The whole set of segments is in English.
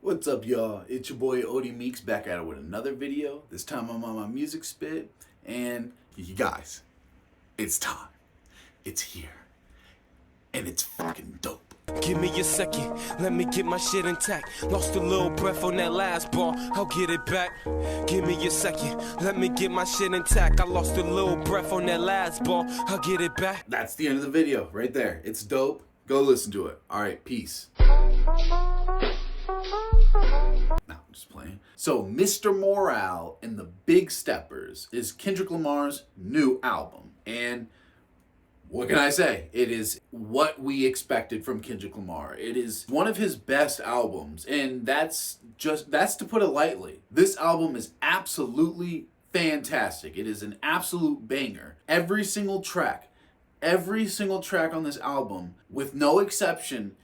What's up, y'all? It's your boy Odie Meeks back at it with another video. This time I'm on my music spit, and you guys, it's time. It's here, and it's fucking dope. Give me a second, let me get my shit intact. Lost a little breath on that last bar, I'll get it back. Give me a second, let me get my shit intact. I lost a little breath on that last bar, I'll get it back. That's the end of the video right there. It's dope. Go listen to it. All right, peace. No, I'm just playing. So, Mr. Morale and the Big Steppers is Kendrick Lamar's new album. And what can I say? It is what we expected from Kendrick Lamar. It is one of his best albums, and that's to put it lightly. This album is absolutely fantastic. It is an absolute banger. Every single track on this album, with no exception,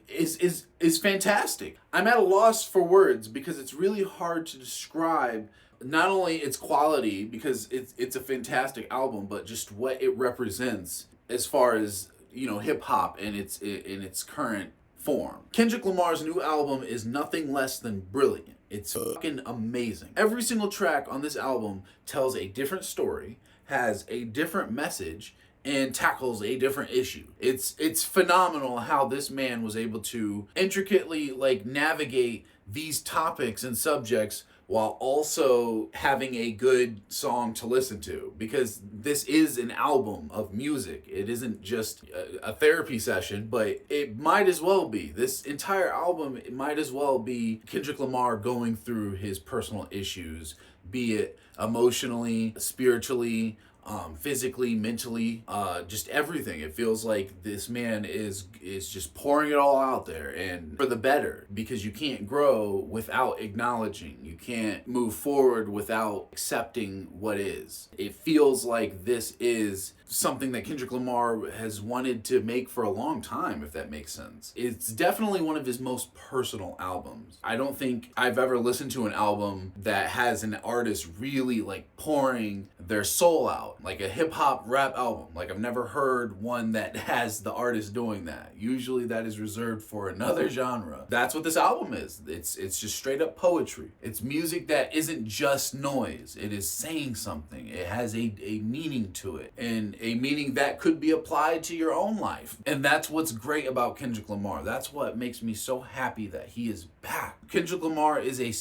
is fantastic. I'm at a loss for words because it's really hard to describe not only its quality, because it's a fantastic album, but just what it represents as far as, you know, hip hop in its current form. Kendrick Lamar's new album is nothing less than brilliant. It's fucking amazing. Every single track on this album tells a different story, has a different message, and tackles a different issue. It's phenomenal how this man was able to intricately navigate these topics and subjects while also having a good song to listen to, because this is an album of music. It isn't just a therapy session, but it might as well be. This entire album, it might as well be Kendrick Lamar going through his personal issues, be it emotionally, spiritually, physically, mentally, just everything. It feels like this man is just pouring it all out there, and for the better, because you can't grow without acknowledging. You can't move forward without accepting what is. It feels like this is something that Kendrick Lamar has wanted to make for a long time, if that makes sense. It's definitely one of his most personal albums. I don't think I've ever listened to an album that has an artist really pouring their soul out, like a hip hop rap album. I've never heard one that has the artist doing that. Usually that is reserved for another genre. That's what this album is. It's just straight up poetry. It's music that isn't just noise. It is saying something. It has a meaning to it, and a meaning that could be applied to your own life. And that's what's great about Kendrick Lamar. That's what makes me so happy that he is back. Kendrick Lamar is a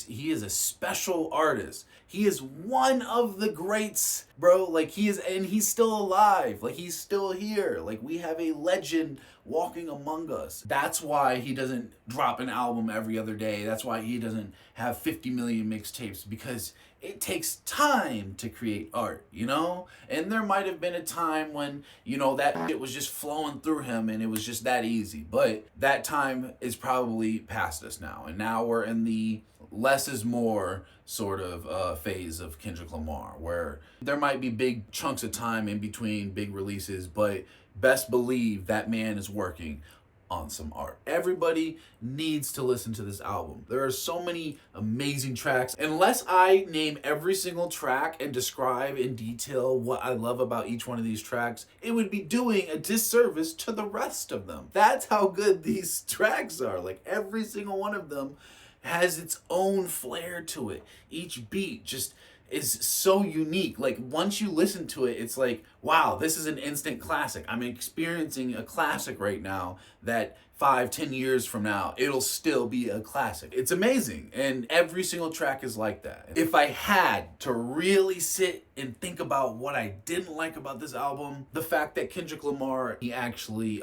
special artist. He is one of the greats, bro. He's still alive. He's still here. We have a legend walking among us. That's why he doesn't drop an album every other day. That's why he doesn't have 50 million mixtapes, because it takes time to create art, you know? And there might have been a time when, that shit was just flowing through him and it was just that easy. But that time is probably past us now. And now we're in the less is more sort of phase of Kendrick Lamar, where there might be big chunks of time in between big releases, but best believe that man is working on some art. Everybody needs to listen to this album. There are so many amazing tracks. Unless I name every single track and describe in detail what I love about each one of these tracks, it would be doing a disservice to the rest of them. That's how good these tracks are. Every single one of them has its own flair to it. Each beat just is so unique. Once you listen to it, it's wow, this is an instant classic. I'm experiencing a classic right now that 5-10 years from now, it'll still be a classic. It's amazing. And every single track is like that. If I had to really sit and think about what I didn't like about this album, the fact that Kendrick Lamar, he actually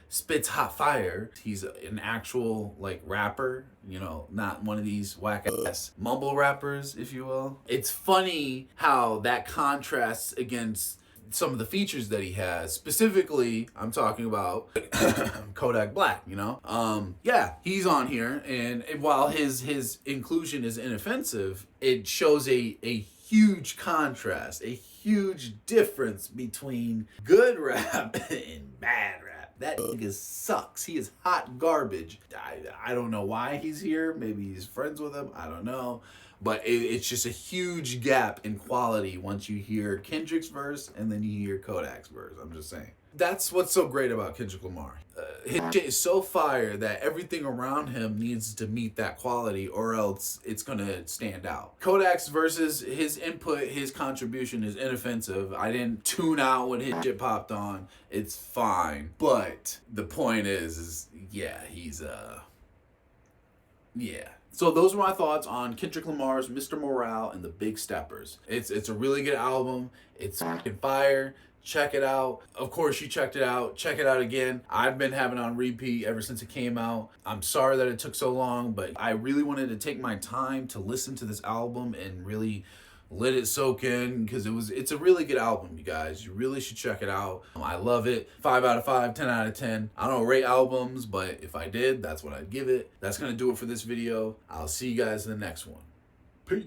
spits hot fire. He's an actual rapper, not one of these whack ass mumble rappers, if you will. It's funny how that contrasts against some of the features that he has. Specifically, I'm talking about Kodak Black, Yeah, he's on here, and while his inclusion is inoffensive, it shows a huge contrast, a huge difference between good rap and bad rap. That nigga sucks. He is hot garbage. I don't know why he's here. Maybe he's friends with him. I don't know. But it's just a huge gap in quality once you hear Kendrick's verse and then you hear Kodak's verse. I'm just saying. That's what's so great about Kendrick Lamar. His shit is so fire that everything around him needs to meet that quality, or else it's gonna stand out. Kodak's verses, his input, his contribution is inoffensive. I didn't tune out when his shit popped on. It's fine. But the point is yeah, he's yeah. So those were my thoughts on Kendrick Lamar's Mr. Morale and the Big Steppers. It's a really good album. It's fucking fire. Check it out. Of course, you checked it out. Check it out again. I've been having it on repeat ever since it came out. I'm sorry that it took so long, but I really wanted to take my time to listen to this album and really let it soak in, because it's a really good album, you guys. You really should check it out. I love it. 5 out of 5, 10 out of 10. I don't rate albums, but if I did, that's what I'd give it. That's gonna do it for this video. I'll see you guys in the next one. Peace.